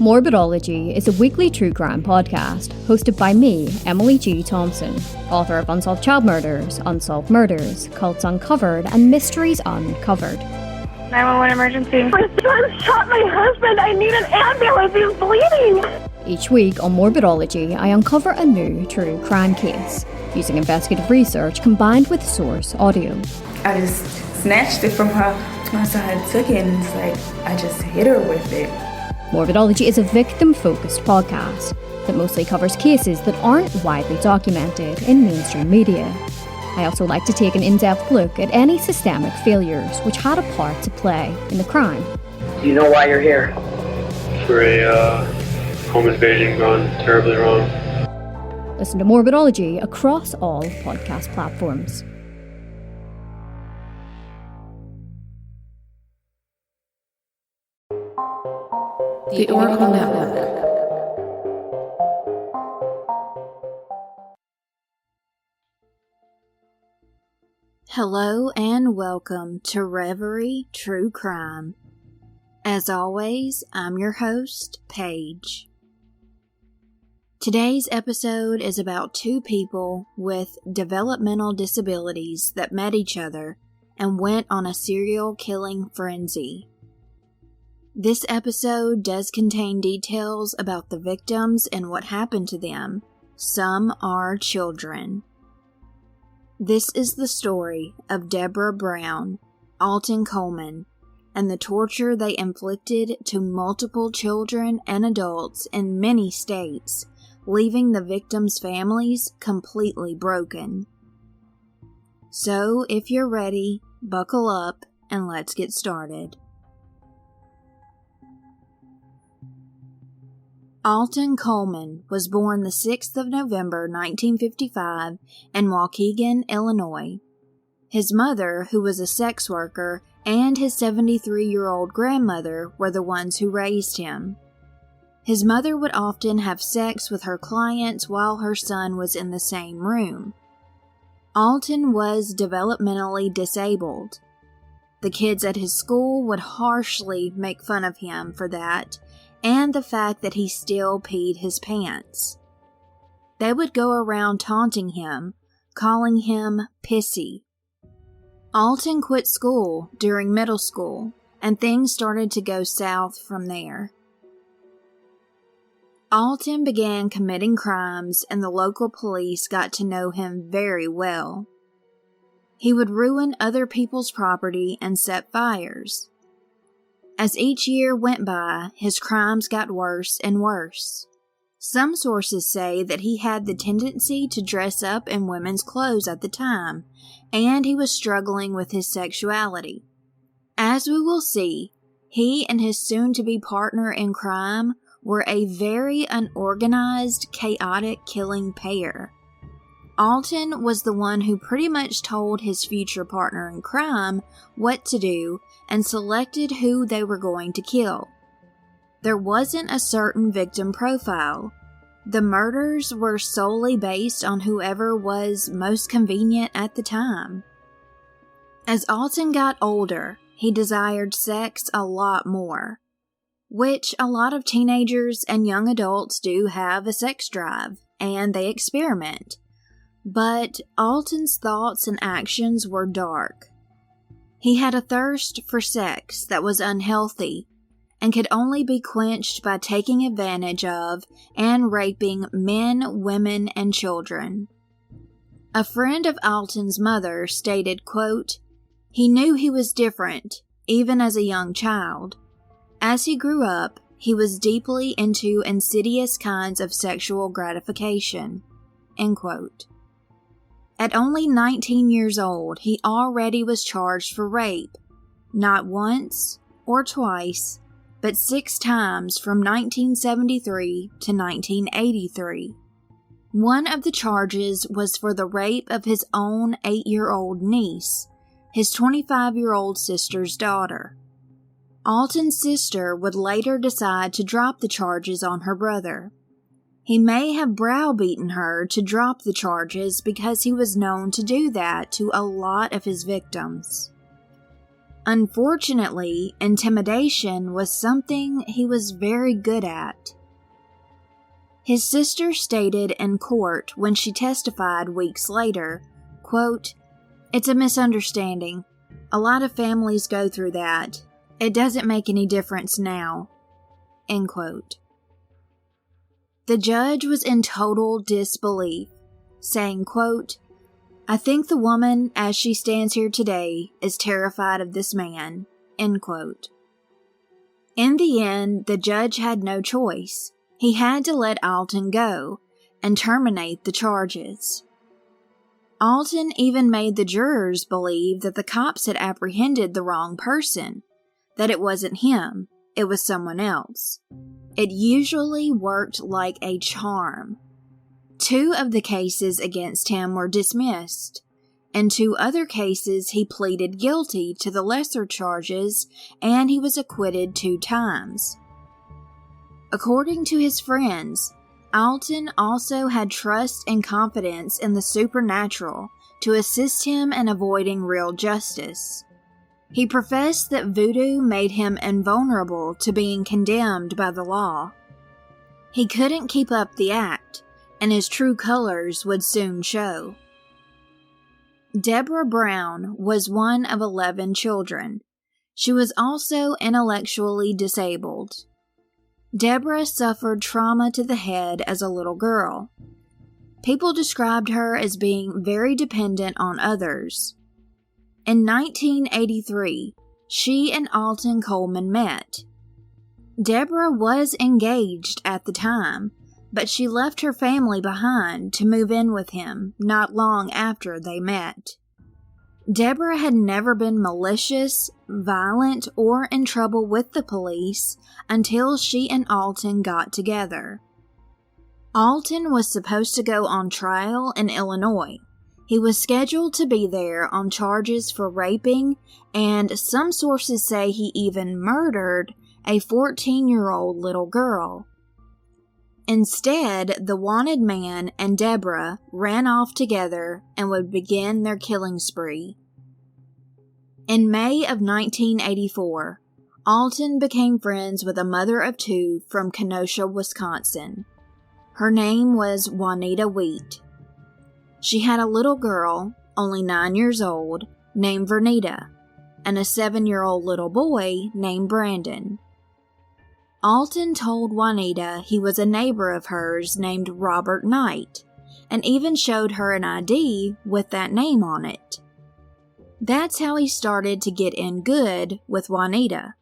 Morbidology is a weekly true crime podcast hosted by me, Emily G. Thompson, author of Unsolved Child Murders, Unsolved Murders, Cults Uncovered, and Mysteries Uncovered. 911 emergency. My son shot my husband. I need an ambulance. He's bleeding. Each week on Morbidology, I uncover a new true crime case using investigative research combined with source audio. I just snatched it from her. Once I took it, and it's like I just hit her with it. Morbidology is a victim-focused podcast that mostly covers cases that aren't widely documented in mainstream media. I also like to take an in-depth look at any systemic failures which had a part to play in the crime. Do you know why you're here? For a home invasion gone terribly wrong. Listen to Morbidology across all podcast platforms. The Oracle Network. Hello and welcome to Reverie True Crime. As always, I'm your host, Paige. Today's episode is about two people with developmental disabilities that met each other and went on a serial killing frenzy. This episode does contain details about the victims and what happened to them. Some are children. This is the story of Debra Brown, Alton Coleman, and the torture they inflicted to multiple children and adults in many states, leaving the victims' families completely broken. So, if you're ready, buckle up and let's get started. Alton Coleman was born the 6th of November 1955 in Waukegan, Illinois. His mother, who was a sex worker, and his 73-year-old grandmother were the ones who raised him. His mother would often have sex with her clients while her son was in the same room. Alton was developmentally disabled. The kids at his school would harshly make fun of him for that, and the fact that he still peed his pants. They would go around taunting him, calling him pissy. Alton quit school during middle school, and things started to go south from there. Alton began committing crimes, and the local police got to know him very well. He would ruin other people's property and set fires. As each year went by, his crimes got worse and worse. Some sources say that he had the tendency to dress up in women's clothes at the time, and he was struggling with his sexuality. As we will see, he and his soon-to-be partner in crime were a very unorganized, chaotic killing pair. Alton was the one who pretty much told his future partner in crime what to do and selected who they were going to kill. There wasn't a certain victim profile. The murders were solely based on whoever was most convenient at the time. As Alton got older, he desired sex a lot more, which a lot of teenagers and young adults do have a sex drive, and they experiment. But Alton's thoughts and actions were dark. He had a thirst for sex that was unhealthy and could only be quenched by taking advantage of and raping men, women, and children. A friend of Alton's mother stated, quote, "He knew he was different, even as a young child. As he grew up, he was deeply into insidious kinds of sexual gratification." End quote. At only 19 years old, he already was charged for rape, not once or twice, but 6 times from 1973 to 1983. One of the charges was for the rape of his own 8-year-old niece, his 25-year-old sister's daughter. Alton's sister would later decide to drop the charges on her brother. He may have browbeaten her to drop the charges because he was known to do that to a lot of his victims. Unfortunately, intimidation was something he was very good at. His sister stated in court when she testified weeks later, quote, "It's a misunderstanding. A lot of families go through that. It doesn't make any difference now." End quote. The judge was in total disbelief, saying, quote, "I think the woman, as she stands here today, is terrified of this man." End quote. In the end, the judge had no choice. He had to let Alton go and terminate the charges. Alton even made the jurors believe that the cops had apprehended the wrong person, that it wasn't him, it was someone else. It usually worked like a charm. 2 of the cases against him were dismissed. In 2 other cases, he pleaded guilty to the lesser charges, and he was acquitted 2 times. According to his friends, Alton also had trust and confidence in the supernatural to assist him in avoiding real justice. He professed that voodoo made him invulnerable to being condemned by the law. He couldn't keep up the act, and his true colors would soon show. Debra Brown was one of 11 children. She was also intellectually disabled. Debra suffered trauma to the head as a little girl. People described her as being very dependent on others. In 1983, she and Alton Coleman met. Debra was engaged at the time, but she left her family behind to move in with him not long after they met. Debra had never been malicious, violent, or in trouble with the police until she and Alton got together. Alton was supposed to go on trial in Illinois. He was scheduled to be there on charges for raping, and some sources say he even murdered a 14-year-old little girl. Instead, the wanted man and Debra ran off together and would begin their killing spree. In May of 1984, Alton became friends with a mother of 2 from Kenosha, Wisconsin. Her name was Juanita Wheat. She had a little girl, only 9 years old, named Vernita, and a 7-year-old little boy named Brandon. Alton told Juanita he was a neighbor of hers named Robert Knight, and even showed her an ID with that name on it. That's how he started to get in good with Juanita.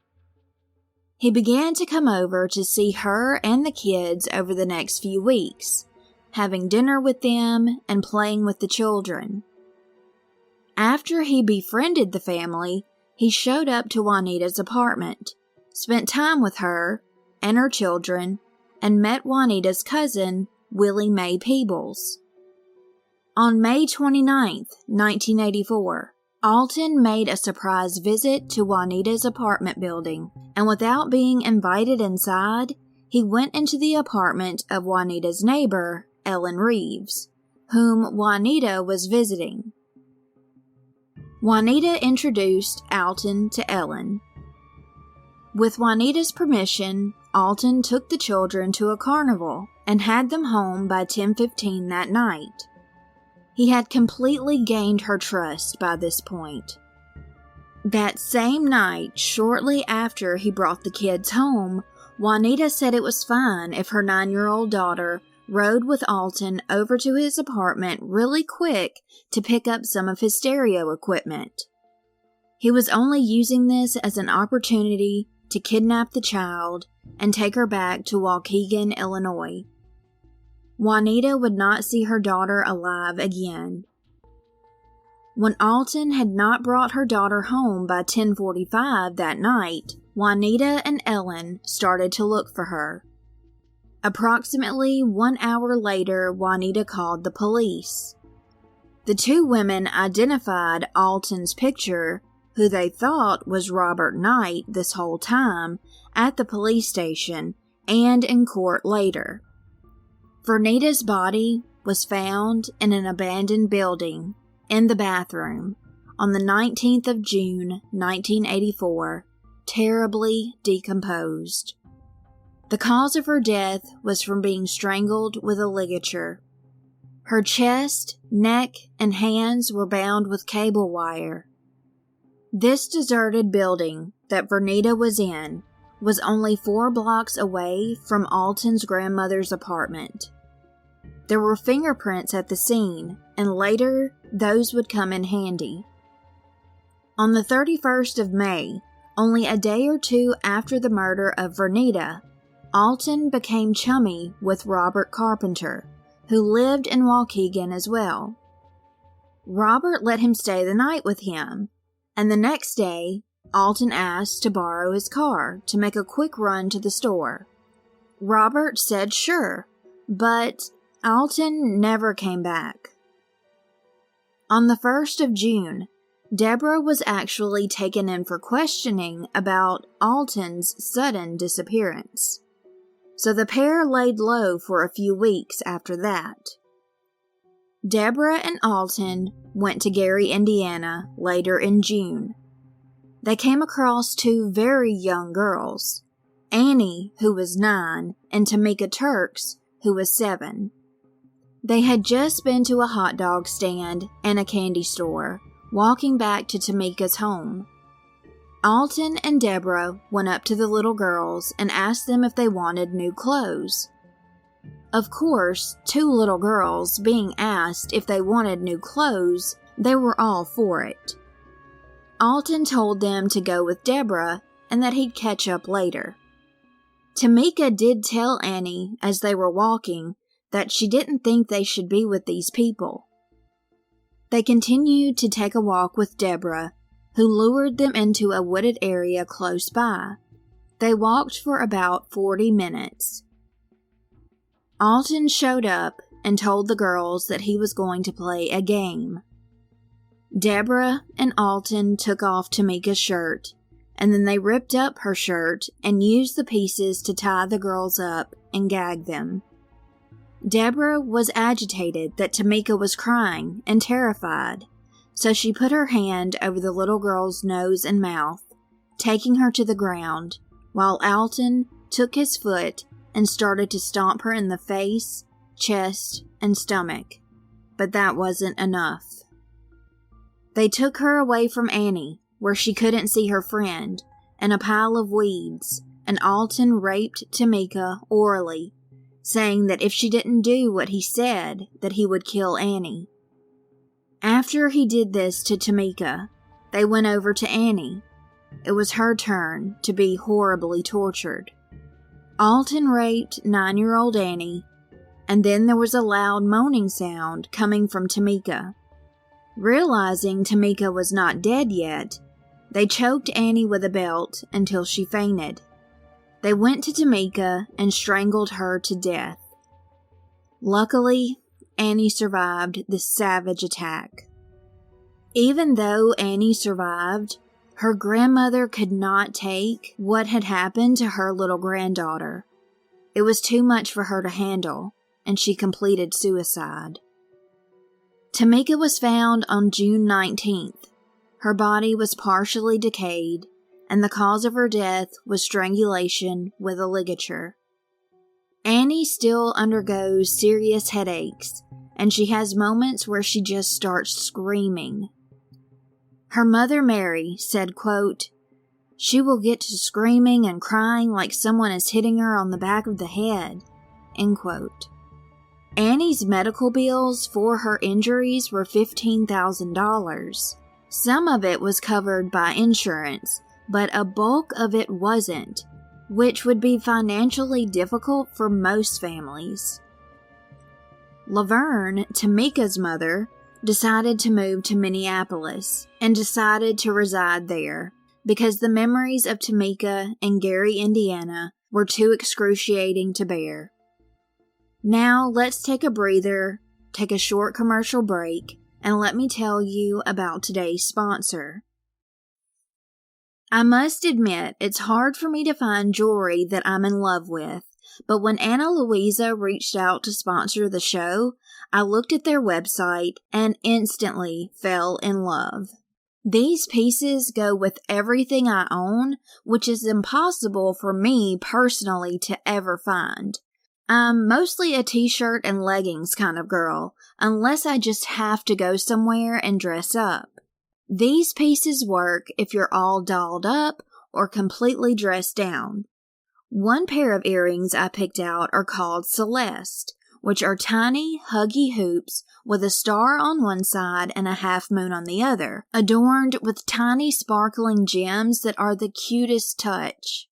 He began to come over to see her and the kids over the next few weeks, having dinner with them and playing with the children. After he befriended the family, he showed up to Juanita's apartment, spent time with her and her children, and met Juanita's cousin, Willie Mae Peebles. On May 29, 1984, Alton made a surprise visit to Juanita's apartment building, and without being invited inside, he went into the apartment of Juanita's neighbor, Ellen Reeves, whom Juanita was visiting. Juanita introduced Alton to Ellen. With Juanita's permission, Alton took the children to a carnival and had them home by 10:15 that night. He had completely gained her trust by this point. That same night, shortly after he brought the kids home, Juanita said it was fine if her 9-year-old daughter rode with Alton over to his apartment really quick to pick up some of his stereo equipment. He was only using this as an opportunity to kidnap the child and take her back to Waukegan, Illinois. Juanita would not see her daughter alive again. When Alton had not brought her daughter home by 10:45 that night, Juanita and Ellen started to look for her. Approximately 1 hour later, Juanita called the police. The 2 women identified Alton's picture, who they thought was Robert Knight this whole time, at the police station and in court later. Vernita's body was found in an abandoned building, in the bathroom, on the 19th of June, 1984, terribly decomposed. The cause of her death was from being strangled with a ligature. Her chest, neck, and hands were bound with cable wire. This deserted building that Vernita was in was only 4 blocks away from Alton's grandmother's apartment. There were fingerprints at the scene, and later those would come in handy. On the 31st of May, only a day or two after the murder of Vernita, Alton became chummy with Robert Carpenter, who lived in Waukegan as well. Robert let him stay the night with him, and the next day, Alton asked to borrow his car to make a quick run to the store. Robert said sure, but Alton never came back. On the 1st of June, Debra was actually taken in for questioning about Alton's sudden disappearance. So the pair laid low for a few weeks after that. Debra and Alton went to Gary, Indiana later in June. They came across 2 very young girls, Annie, who was 9, and Tamika Turks, who was 7. They had just been to a hot dog stand and a candy store, walking back to Tamika's home. Alton and Debra went up to the little girls and asked them if they wanted new clothes. Of course, 2 little girls being asked if they wanted new clothes, they were all for it. Alton told them to go with Debra and that he'd catch up later. Tamika did tell Annie as they were walking that she didn't think they should be with these people. They continued to take a walk with Debra, who lured them into a wooded area close by. They walked for about 40 minutes. Alton showed up and told the girls that he was going to play a game. Debra and Alton took off Tamika's shirt, and then they ripped up her shirt and used the pieces to tie the girls up and gag them. Debra was agitated that Tamika was crying and terrified, so she put her hand over the little girl's nose and mouth, taking her to the ground, while Alton took his foot and started to stomp her in the face, chest, and stomach. But that wasn't enough. They took her away from Annie, where she couldn't see her friend, and a pile of weeds, and Alton raped Tamika orally, saying that if she didn't do what he said, that he would kill Annie. After he did this to Tamika, they went over to Annie. It was her turn to be horribly tortured. Alton raped 9-year-old Annie, and then there was a loud moaning sound coming from Tamika. Realizing Tamika was not dead yet, they choked Annie with a belt until she fainted. They went to Tamika and strangled her to death. Luckily, Annie survived this savage attack. Even though Annie survived, her grandmother could not take what had happened to her little granddaughter. It was too much for her to handle, and she completed suicide. Tamika was found on June 19th. Her body was partially decayed, and the cause of her death was strangulation with a ligature. Annie still undergoes serious headaches, and she has moments where she just starts screaming. Her mother, Mary, said, quote, "She will get to screaming and crying like someone is hitting her on the back of the head," end quote. Annie's medical bills for her injuries were $15,000. Some of it was covered by insurance, but a bulk of it wasn't, which would be financially difficult for most families. Laverne, Tamika's mother, decided to move to Minneapolis and decided to reside there because the memories of Tamika and Gary, Indiana were too excruciating to bear. Now let's take a breather, take a short commercial break, and let me tell you about today's sponsor. I must admit, it's hard for me to find jewelry that I'm in love with, but when Anna Louisa reached out to sponsor the show, I looked at their website and instantly fell in love. These pieces go with everything I own, which is impossible for me personally to ever find. I'm mostly a t-shirt and leggings kind of girl, unless I just have to go somewhere and dress up. These pieces work if you're all dolled up or completely dressed down. One pair of earrings I picked out are called Celeste, which are tiny, huggy hoops with a star on one side and a half moon on the other, adorned with tiny sparkling gems that are the cutest touch.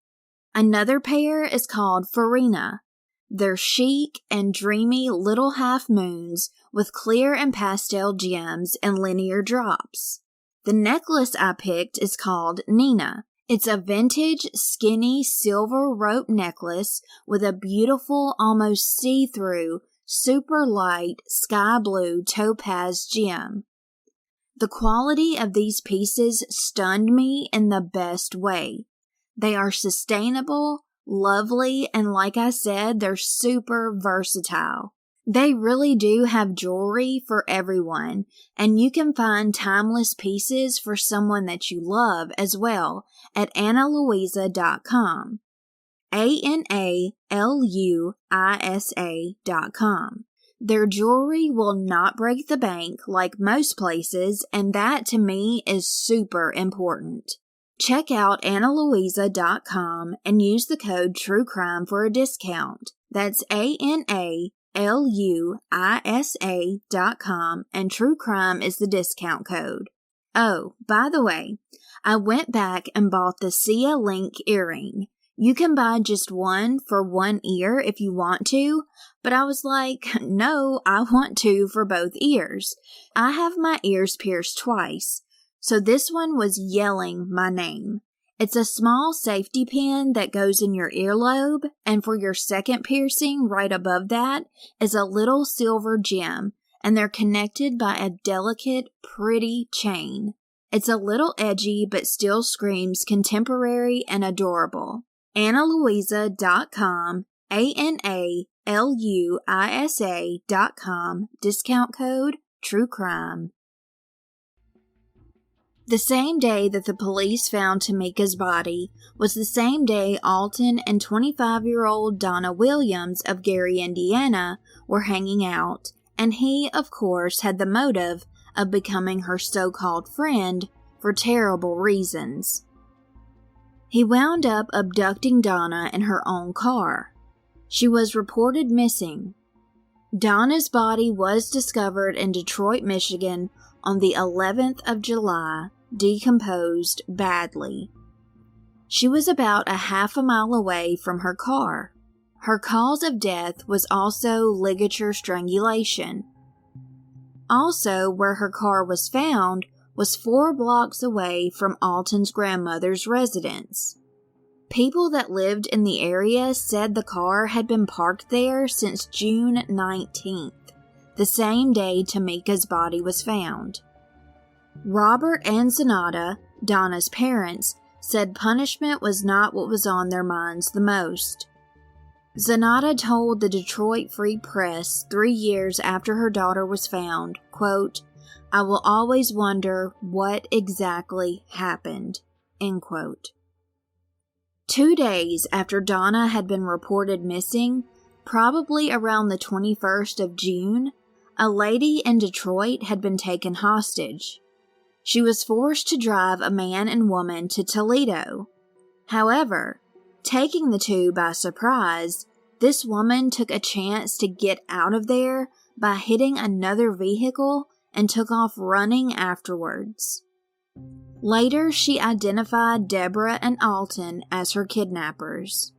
Another pair is called Farina. They're chic and dreamy little half moons with clear and pastel gems and linear drops. The necklace I picked is called Nina. It's a vintage, skinny silver rope necklace with a beautiful, almost see-through, super light sky blue topaz gem. The quality of these pieces stunned me in the best way. They are sustainable, lovely, and like I said, they're super versatile. They really do have jewelry for everyone, and you can find timeless pieces for someone that you love as well at analuisa.com. ANALUISA.com. Their jewelry will not break the bank like most places, and that to me is super important. Check out analuisa.com and use the code TrueCrime for a discount. That's ANALUISA.com, and TrueCrime is the discount code. Oh, by the way, I went back and bought the Sia Link earring. You can buy just one for one ear if you want to, but I was like, no, I want two for both ears. I have my ears pierced twice, so this one was yelling my name. It's a small safety pin that goes in your earlobe, and for your second piercing right above that is a little silver gem, and they're connected by a delicate, pretty chain. It's a little edgy, but still screams contemporary and adorable. analuisa.com, ANALUISA.com, discount code TrueCrime. The same day that the police found Tamika's body was the same day Alton and 25-year-old Donna Williams of Gary, Indiana, were hanging out, and he, of course, had the motive of becoming her so-called friend for terrible reasons. He wound up abducting Donna in her own car. She was reported missing. Donna's body was discovered in Detroit, Michigan on the 11th of July, decomposed badly. She was about a half a mile away from her car. Her cause of death was also ligature strangulation. Also, where her car was found was 4 blocks away from Alton's grandmother's residence. People that lived in the area said the car had been parked there since June 19th, the same day Tamika's body was found. Robert and Zanata, Donna's parents, said punishment was not what was on their minds the most. Zanata told the Detroit Free Press 3 years after her daughter was found, quote, "I will always wonder what exactly happened," end quote. 2 days after Donna had been reported missing, probably around the 21st of June, a lady in Detroit had been taken hostage. She was forced to drive a man and woman to Toledo. However, taking the two by surprise, this woman took a chance to get out of there by hitting another vehicle and took off running afterwards. Later, she identified Debra and Alton as her kidnappers.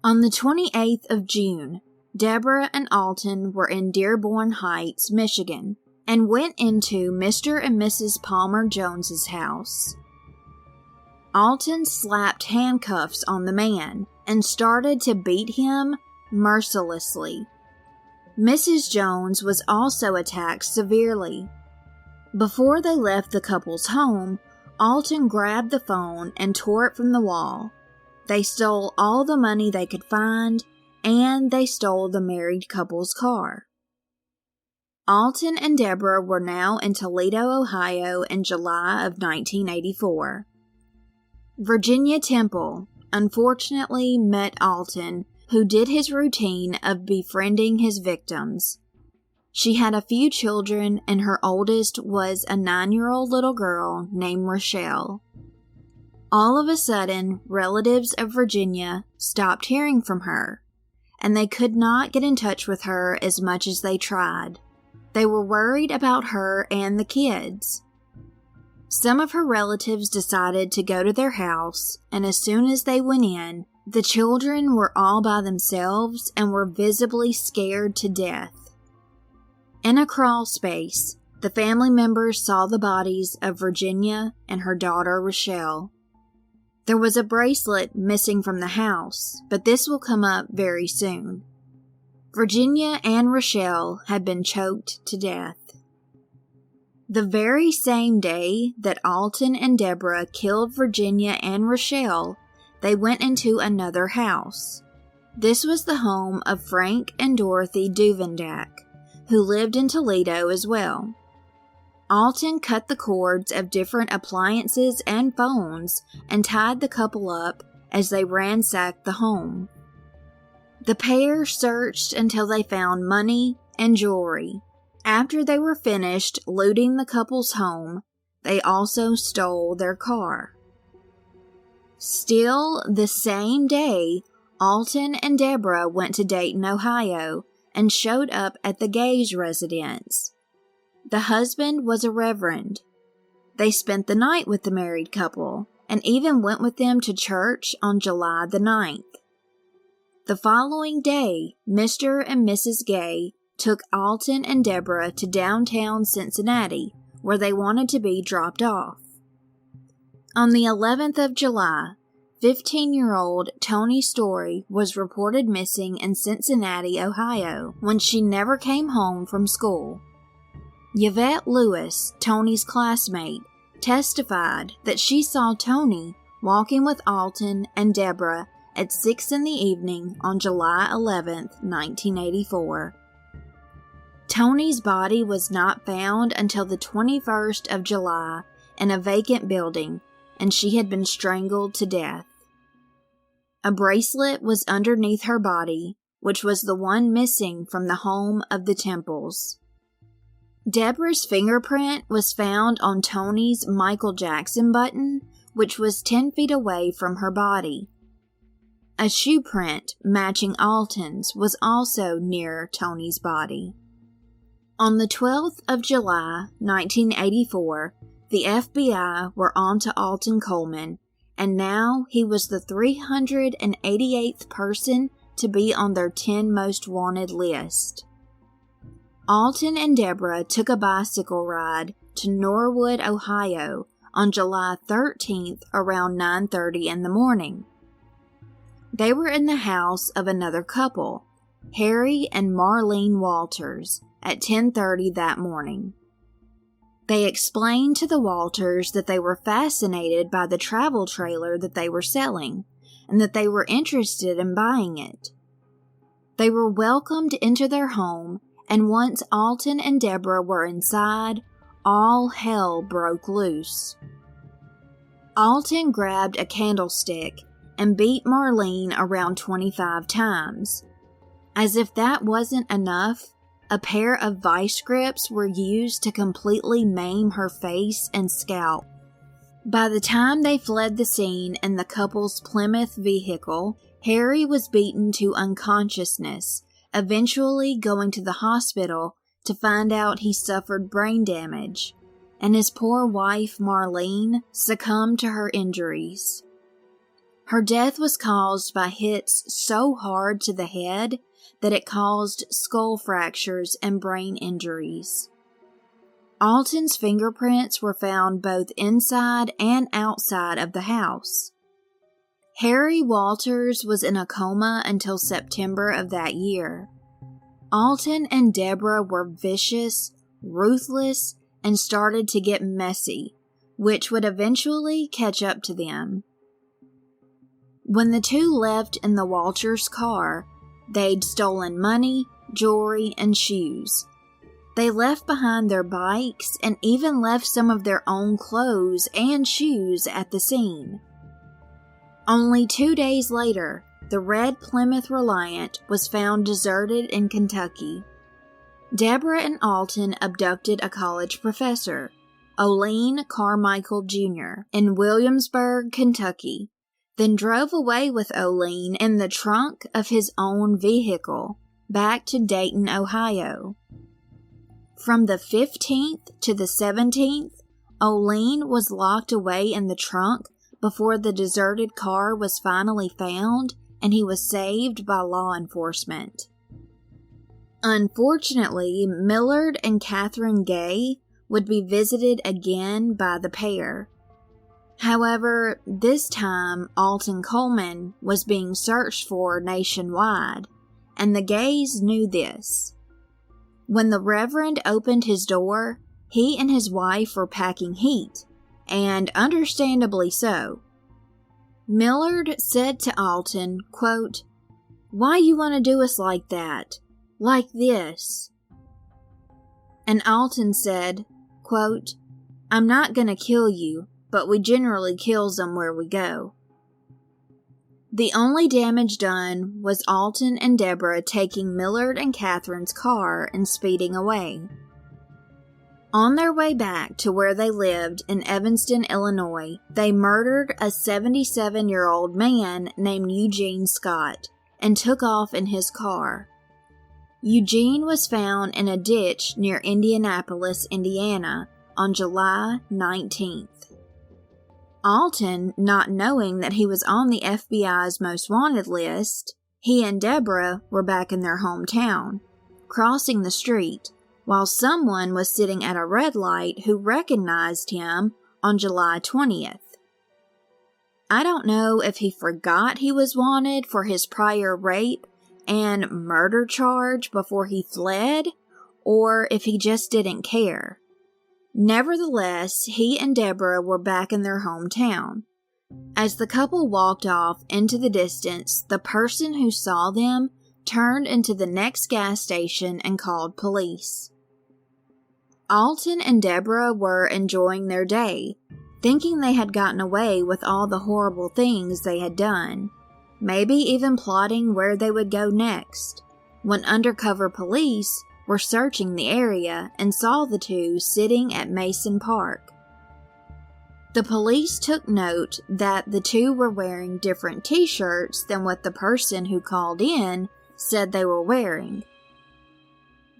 On the 28th of June, Debra and Alton were in Dearborn Heights, Michigan, and went into Mr. and Mrs. Palmer Jones's house. Alton slapped handcuffs on the man and started to beat him mercilessly. Mrs. Jones was also attacked severely. Before they left the couple's home, Alton grabbed the phone and tore it from the wall. They stole all the money they could find, and they stole the married couple's car. Alton and Debra were now in Toledo, Ohio in July of 1984. Virginia Temple unfortunately met Alton, who did his routine of befriending his victims. She had a few children, and her oldest was a 9-year-old little girl named Rochelle. All of a sudden, relatives of Virginia stopped hearing from her, and they could not get in touch with her as much as they tried. They were worried about her and the kids. Some of her relatives decided to go to their house, and as soon as they went in, the children were all by themselves and were visibly scared to death. In a crawl space, the family members saw the bodies of Virginia and her daughter Rochelle. There was a bracelet missing from the house, but this will come up very soon. Virginia and Rochelle had been choked to death. The very same day that Alton and Debra killed Virginia and Rochelle, they went into another house. This was the home of Frank and Dorothy Duvendak, who lived in Toledo as well. Alton cut the cords of different appliances and phones and tied the couple up as they ransacked the home. The pair searched until they found money and jewelry. After they were finished looting the couple's home, they also stole their car. Still the same day, Alton and Debra went to Dayton, Ohio, and showed up at the Gays' residence. The husband was a reverend. They spent the night with the married couple and even went with them to church on July the 9th. The following day, Mr. and Mrs. Gay took Alton and Debra to downtown Cincinnati, where they wanted to be dropped off. On the 11th of July, 15-year-old Toni Story was reported missing in Cincinnati, Ohio, when she never came home from school. Yvette Lewis, Toni's classmate, testified that she saw Toni walking with Alton and Debra at 6 in the evening on July 11, 1984. Toni's body was not found until the 21st of July in a vacant building, and she had been strangled to death. A bracelet was underneath her body, which was the one missing from the home of the Temples. Debra's fingerprint was found on Toni's Michael Jackson button, which was 10 feet away from her body. A shoe print matching Alton's was also near Toni's body. On the 12th of July, 1984, the FBI were on to Alton Coleman, and now he was the 388th person to be on their 10 most wanted list. Alton and Debra took a bicycle ride to Norwood, Ohio on July 13th around 9:30 in the morning. They were in the house of another couple, Harry and Marlene Walters, at 10:30 that morning. They explained to the Walters that they were fascinated by the travel trailer that they were selling, and that they were interested in buying it. They were welcomed into their home, and once Alton and Debra were inside, all hell broke loose. Alton grabbed a candlestick and beat Marlene around 25 times. As if that wasn't enough, a pair of vice grips were used to completely maim her face and scalp. By the time they fled the scene in the couple's Plymouth vehicle, Harry was beaten to unconsciousness, eventually going to the hospital to find out he suffered brain damage, and his poor wife Marlene succumbed to her injuries. Her death was caused by hits so hard to the head that it caused skull fractures and brain injuries. Alton's fingerprints were found both inside and outside of the house. Harry Walters was in a coma until September of that year. Alton and Debra were vicious, ruthless, and started to get messy, which would eventually catch up to them. When the two left in the Walters' car, they'd stolen money, jewelry, and shoes. They left behind their bikes and even left some of their own clothes and shoes at the scene. Only 2 days later, the red Plymouth Reliant was found deserted in Kentucky. Debra and Alton abducted a college professor, Oline Carmichael Jr., in Williamsburg, Kentucky, then drove away with Oline in the trunk of his own vehicle back to Dayton, Ohio. From the 15th to the 17th, Oline was locked away in the trunk before the deserted car was finally found and he was saved by law enforcement. Unfortunately, Millard and Catherine Gay would be visited again by the pair. However, this time Alton Coleman was being searched for nationwide, and the Gays knew this. When the Reverend opened his door, he and his wife were packing heat, and understandably so. Millard said to Alton, quote, "Why you want to do us like that? Like this?" And Alton said, quote, "I'm not gonna kill you, but we generally kills them where we go." The only damage done was Alton and Debra taking Millard and Catherine's car and speeding away. On their way back to where they lived in Evanston, Illinois, they murdered a 77-year-old man named Eugene Scott and took off in his car. Eugene was found in a ditch near Indianapolis, Indiana, on July 19th. Alton, not knowing that he was on the FBI's most wanted list, he and Debra were back in their hometown, crossing the street, while someone was sitting at a red light who recognized him on July 20th. I don't know if he forgot he was wanted for his prior rape and murder charge before he fled, or if he just didn't care. Nevertheless, he and Debra were back in their hometown. As the couple walked off into the distance, the person who saw them turned into the next gas station and called police. Alton and Debra were enjoying their day, thinking they had gotten away with all the horrible things they had done, maybe even plotting where they would go next, when undercover police were searching the area and saw the two sitting at Mason Park. The police took note that the two were wearing different t-shirts than what the person who called in said they were wearing.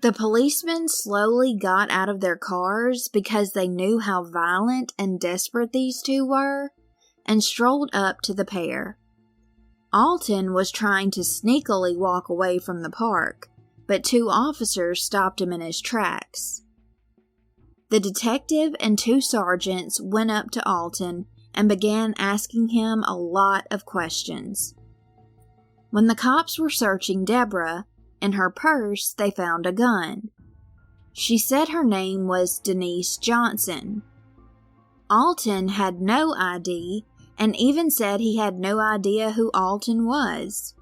The policemen slowly got out of their cars because they knew how violent and desperate these two were, and strolled up to the pair. Alton was trying to sneakily walk away from the park, but two officers stopped him in his tracks. The detective and two sergeants went up to Alton and began asking him a lot of questions. When the cops were searching Debra, in her purse they found a gun. She said her name was Denise Johnson. Alton had no ID and even said he had no idea who Alton was.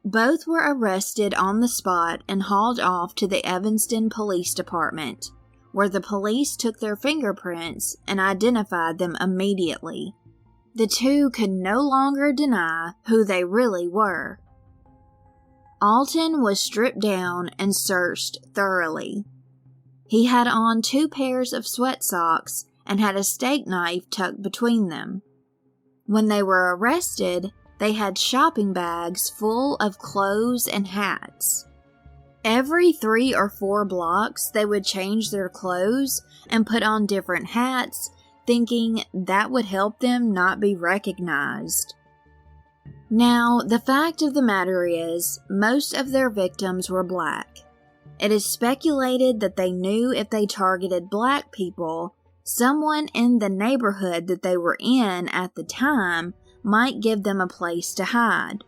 Both were arrested on the spot and hauled off to the Evanston Police Department, where the police took their fingerprints and identified them immediately. The two could no longer deny who they really were. Alton was stripped down and searched thoroughly. He had on 2 pairs of sweat socks and had a steak knife tucked between them. When they were arrested, they had shopping bags full of clothes and hats. Every 3 or 4 blocks, they would change their clothes and put on different hats, thinking that would help them not be recognized. Now, the fact of the matter is, most of their victims were black. It is speculated that they knew if they targeted black people, someone in the neighborhood that they were in at the time might give them a place to hide.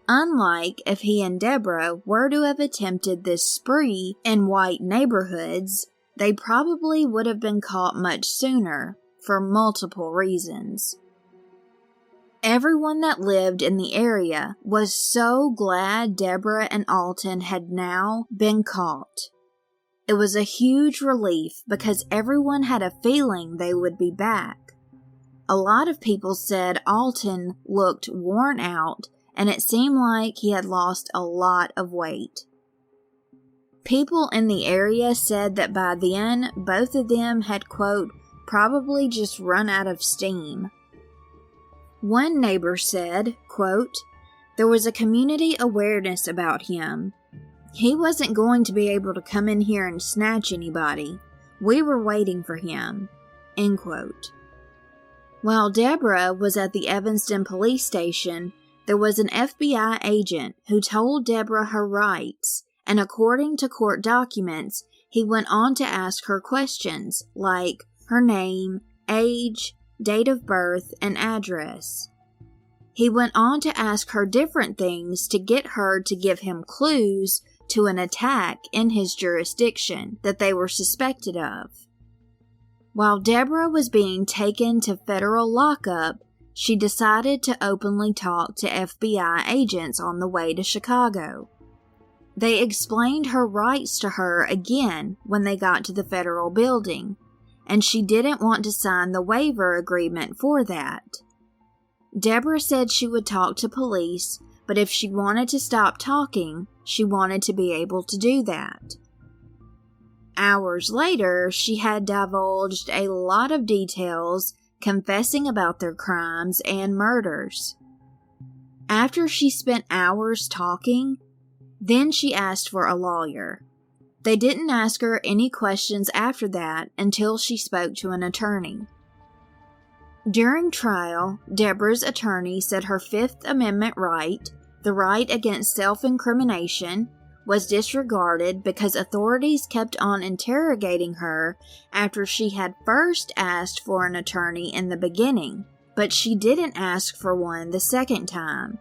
Unlike if he and Debra were to have attempted this spree in white neighborhoods, they probably would have been caught much sooner, for multiple reasons. Everyone that lived in the area was so glad Debra and Alton had now been caught. It was a huge relief because everyone had a feeling they would be back. A lot of people said Alton looked worn out, and it seemed like he had lost a lot of weight. People in the area said that by then, both of them had, quote, probably just run out of steam. One neighbor said, quote, there was a community awareness about him. He wasn't going to be able to come in here and snatch anybody. We were waiting for him, end quote. While Debra was at the Evanston police station, there was an FBI agent who told Debra her rights, and according to court documents, he went on to ask her questions like her name, age, date of birth, and address. He went on to ask her different things to get her to give him clues to an attack in his jurisdiction that they were suspected of. While Debra was being taken to federal lockup, she decided to openly talk to FBI agents on the way to Chicago. They explained her rights to her again when they got to the federal building, and she didn't want to sign the waiver agreement for that. Debra said she would talk to police, but if she wanted to stop talking, she wanted to be able to do that. Hours later, she had divulged a lot of details, confessing about their crimes and murders. After she spent hours talking, then she asked for a lawyer. They didn't ask her any questions after that until she spoke to an attorney. During trial, Debra's attorney said her Fifth Amendment right, the right against self-incrimination, was disregarded because authorities kept on interrogating her after she had first asked for an attorney in the beginning, but she didn't ask for one the second time.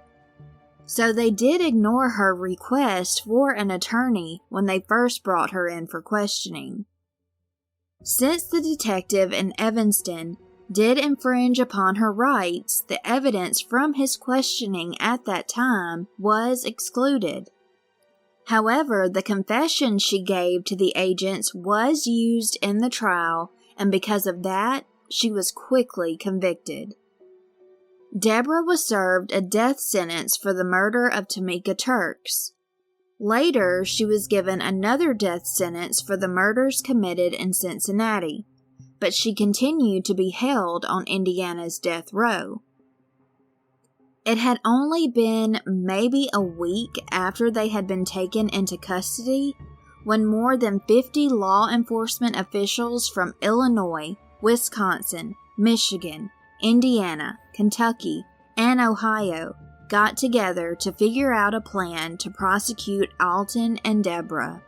So they did ignore her request for an attorney when they first brought her in for questioning. Since the detective in Evanston did infringe upon her rights, the evidence from his questioning at that time was excluded. However, the confession she gave to the agents was used in the trial, and because of that, she was quickly convicted. Debra was served a death sentence for the murder of Tamika Turks. Later, she was given another death sentence for the murders committed in Cincinnati, but she continued to be held on Indiana's death row. It had only been maybe a week after they had been taken into custody when more than 50 law enforcement officials from Illinois, Wisconsin, Michigan, Indiana, Kentucky, and Ohio got together to figure out a plan to prosecute Alton and Debra.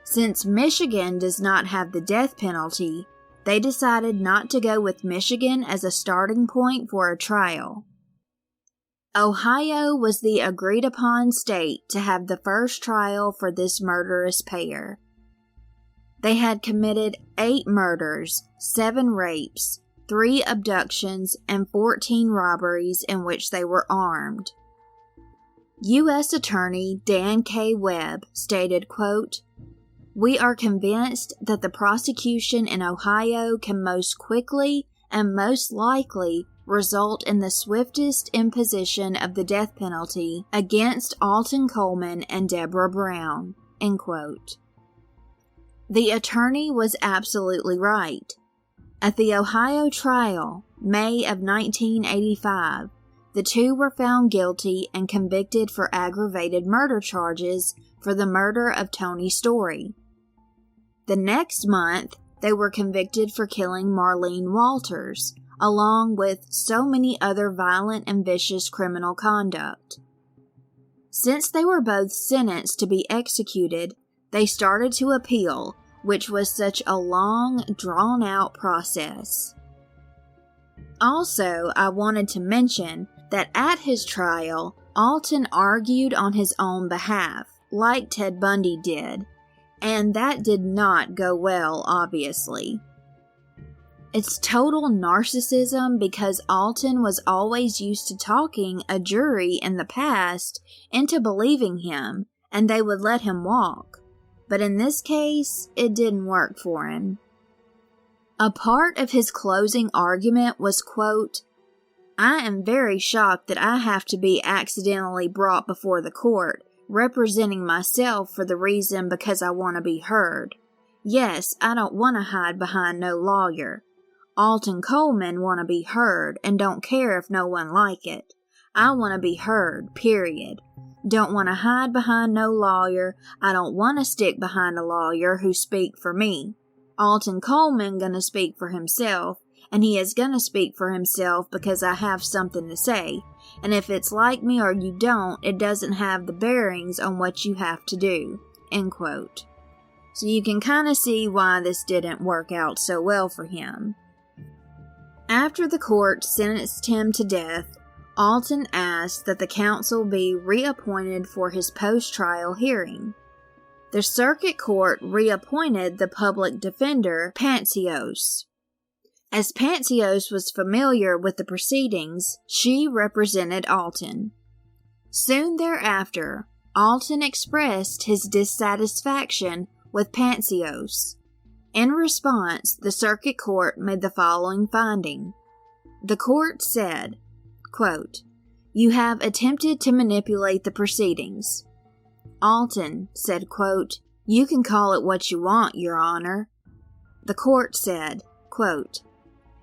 Since Michigan does not have the death penalty, they decided not to go with Michigan as a starting point for a trial. Ohio was the agreed-upon state to have the first trial for this murderous pair. They had committed 8 murders, 7 rapes, 3 abductions, and 14 robberies in which they were armed. U.S. Attorney Dan K. Webb stated, quote, "We are convinced that the prosecution in Ohio can most quickly and most likely result in the swiftest imposition of the death penalty against Alton Coleman and Debra Brown," end quote. The attorney was absolutely right. At the Ohio trial, May of 1985, the two were found guilty and convicted for aggravated murder charges for the murder of Tony Story. The next month, they were convicted for killing Marlene Walters, along with so many other violent and vicious criminal conduct. Since they were both sentenced to be executed, they started to appeal, which was such a long, drawn-out process. Also, I wanted to mention that at his trial, Alton argued on his own behalf, like Ted Bundy did, and that did not go well, obviously. It's total narcissism because Alton was always used to talking a jury in the past into believing him, and they would let him walk. but in this case, it didn't work for him. A part of his closing argument was, quote, "I am very shocked that I have to be accidentally brought before the court, representing myself for the reason because I want to be heard. Yes, I don't want to hide behind no lawyer. Alton Coleman want to be heard and don't care if no one like it. I want to be heard, period. Don't want to hide behind no lawyer. I don't want to stick behind a lawyer who speak for me. Alton Coleman gonna speak for himself, and he is gonna speak for himself because I have something to say, and if it's like me or you don't, it doesn't have the bearings on what you have to do." End quote. So you can kind of see why this didn't work out so well for him. After the court sentenced him to death, Alton asked that the counsel be reappointed for his post-trial hearing. The circuit court reappointed the public defender, Pantsios. As Pantsios was familiar with the proceedings, she represented Alton. Soon thereafter, Alton expressed his dissatisfaction with Pantsios. In response, the circuit court made the following finding. The court said, quote, "You have attempted to manipulate the proceedings." Alton said, quote, "You can call it what you want, Your Honor." The court said, quote,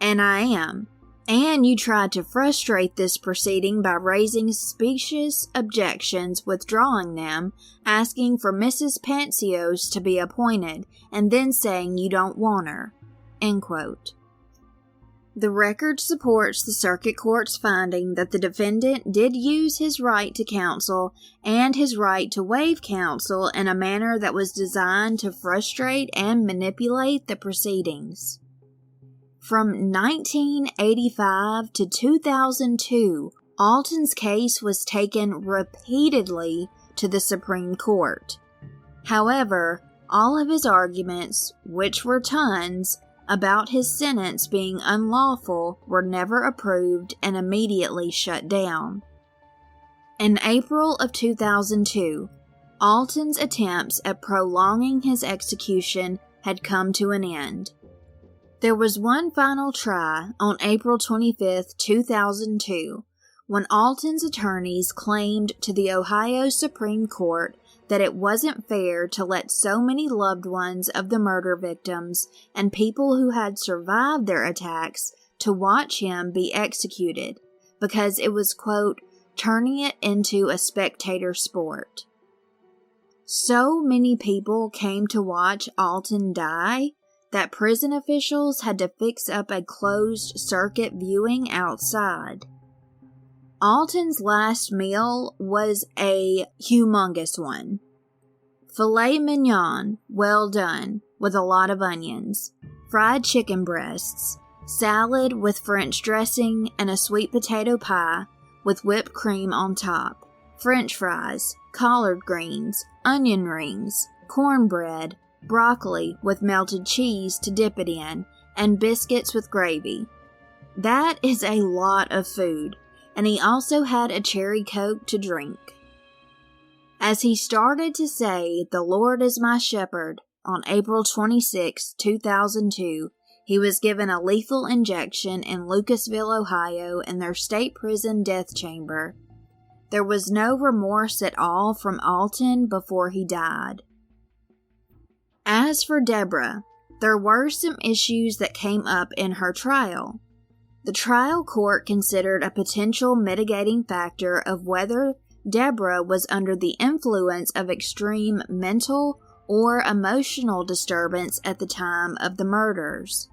"And I am. And you tried to frustrate this proceeding by raising specious objections, withdrawing them, asking for Mrs. Pantsios to be appointed, and then saying you don't want her." End quote. The record supports the circuit court's finding that the defendant did use his right to counsel and his right to waive counsel in a manner that was designed to frustrate and manipulate the proceedings. From 1985 to 2002, Alton's case was taken repeatedly to the Supreme Court. However, all of his arguments, which were tons, about his sentence being unlawful were never approved and immediately shut down. In April of 2002, Alton's attempts at prolonging his execution had come to an end. There was one final try on April 25, 2002, when Alton's attorneys claimed to the Ohio Supreme Court that it wasn't fair to let so many loved ones of the murder victims and people who had survived their attacks to watch him be executed, because it was, quote, turning it into a spectator sport. So many people came to watch Alton die that prison officials had to fix up a closed circuit viewing outside. Alton's last meal was a humongous one. Filet mignon, well done, with a lot of onions, fried chicken breasts, salad with French dressing, and a sweet potato pie with whipped cream on top, French fries, collard greens, onion rings, cornbread, broccoli with melted cheese to dip it in, and biscuits with gravy. That is a lot of food, and he also had a cherry Coke to drink. As he started to say, "The Lord is my shepherd," on April 26, 2002, he was given a lethal injection in Lucasville, Ohio, in their state prison death chamber. There was no remorse at all from Alton before he died. As for Debra, there were some issues that came up in her trial. The trial court considered a potential mitigating factor of whether Debra was under the influence of extreme mental or emotional disturbance at the time of the murders.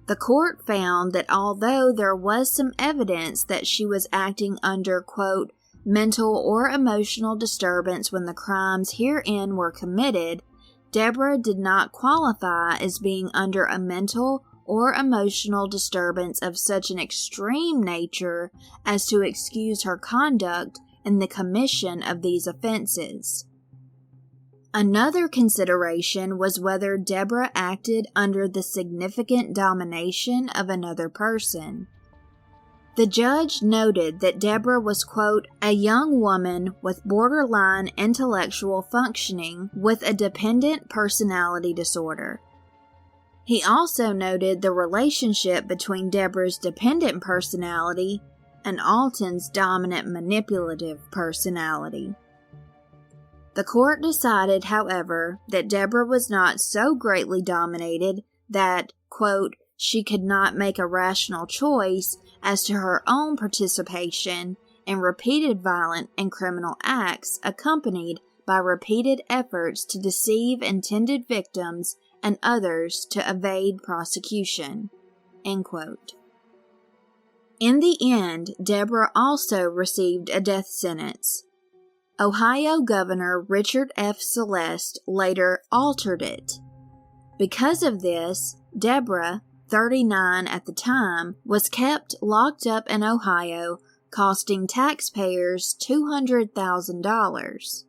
The court found that although there was some evidence that she was acting under, quote, mental or emotional disturbance when the crimes herein were committed, Debra did not qualify as being under a mental or emotional disturbance of such an extreme nature as to excuse her conduct in the commission of these offenses. Another consideration was whether Debra acted under the significant domination of another person. The judge noted that Debra was, quote, a young woman with borderline intellectual functioning with a dependent personality disorder. He also noted the relationship between Debra's dependent personality and Alton's dominant manipulative personality. The court decided, however, that Debra was not so greatly dominated that, quote, she could not make a rational choice as to her own participation in repeated violent and criminal acts accompanied by repeated efforts to deceive intended victims and others to evade prosecution, end quote. In the end, Debra also received a death sentence. Ohio Governor Richard F. Celeste later altered it. Because of this, Debra, 39 at the time, was kept locked up in Ohio, costing taxpayers $200,000.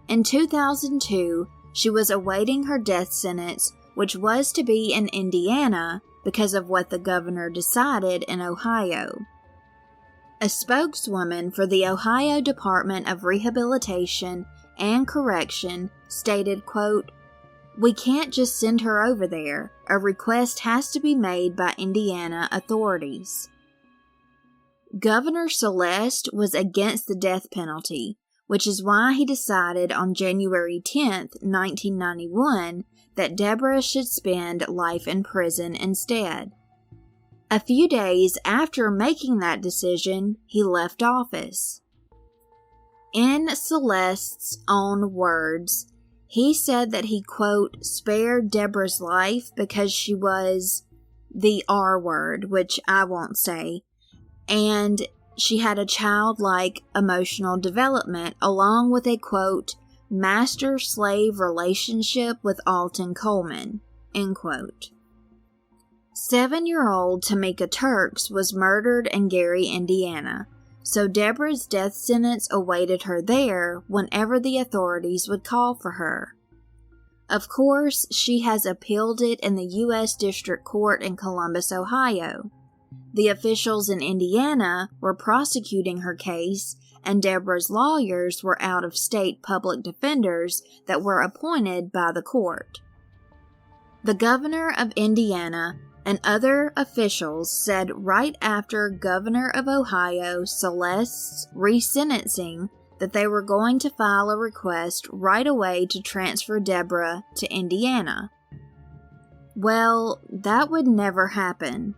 In 2002, she was awaiting her death sentence, which was to be in Indiana because of what the governor decided in Ohio. A spokeswoman for the Ohio Department of Rehabilitation and Correction stated, quote, we can't just send her over there. A request has to be made by Indiana authorities. Governor Celeste was against the death penalty, which is why he decided on January 10, 1991, that Debra should spend life in prison instead. A few days after making that decision, he left office. In Celeste's own words, he said that he, quote, spared Debra's life because she was the R word, which I won't say, and she had a childlike emotional development along with a, quote, master-slave relationship with Alton Coleman, end quote. 7-year-old Tamika Turks was murdered in Gary, Indiana, so Debra's death sentence awaited her there whenever the authorities would call for her. Of course, she has appealed it in the U.S. District Court in Columbus, Ohio. The officials in Indiana were prosecuting her case, and Debra's lawyers were out-of-state public defenders that were appointed by the court. The governor of Indiana and other officials said right after Governor of Ohio Celeste's resentencing that they were going to file a request right away to transfer Debra to Indiana. Well, that would never happen.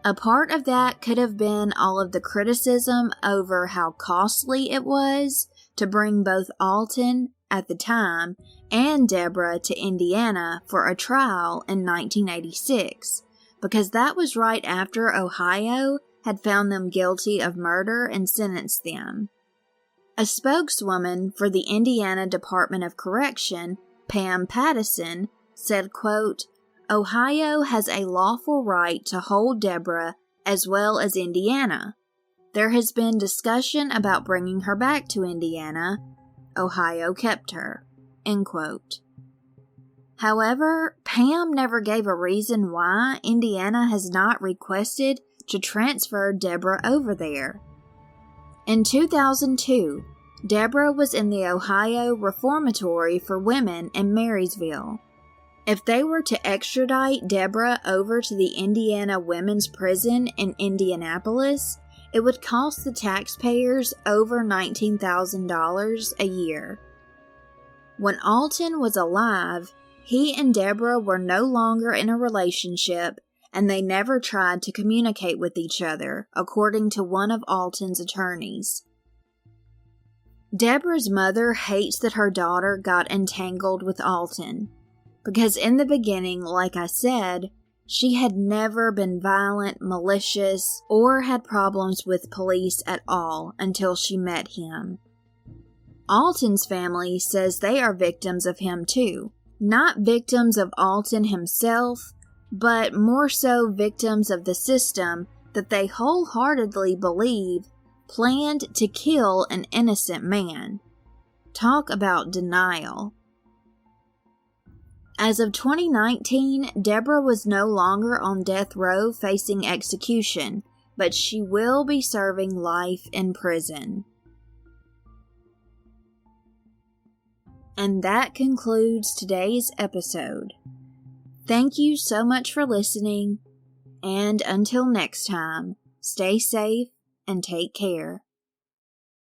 A part of that could have been all of the criticism over how costly it was to bring both Alton, at the time, and Debra to Indiana for a trial in 1986, because that was right after Ohio had found them guilty of murder and sentenced them. A spokeswoman for the Indiana Department of Correction, Pam Pattison, said, quote, Ohio has a lawful right to hold Debra as well as Indiana. There has been discussion about bringing her back to Indiana. Ohio kept her, end quote. However, Pam never gave a reason why Indiana has not requested to transfer Debra over there. In 2002, Debra was in the Ohio Reformatory for Women in Marysville. If they were to extradite Debra over to the Indiana Women's Prison in Indianapolis, it would cost the taxpayers over $19,000 a year. When Alton was alive, he and Debra were no longer in a relationship, and they never tried to communicate with each other, according to one of Alton's attorneys. Debra's mother hates that her daughter got entangled with Alton, because in the beginning, like I said, she had never been violent, malicious, or had problems with police at all until she met him. Alton's family says they are victims of him too. Not victims of Alton himself, but more so victims of the system that they wholeheartedly believe planned to kill an innocent man. Talk about denial. As of 2019, Debra was no longer on death row facing execution, but she will be serving life in prison. And that concludes today's episode. Thank you so much for listening, and until next time, stay safe and take care.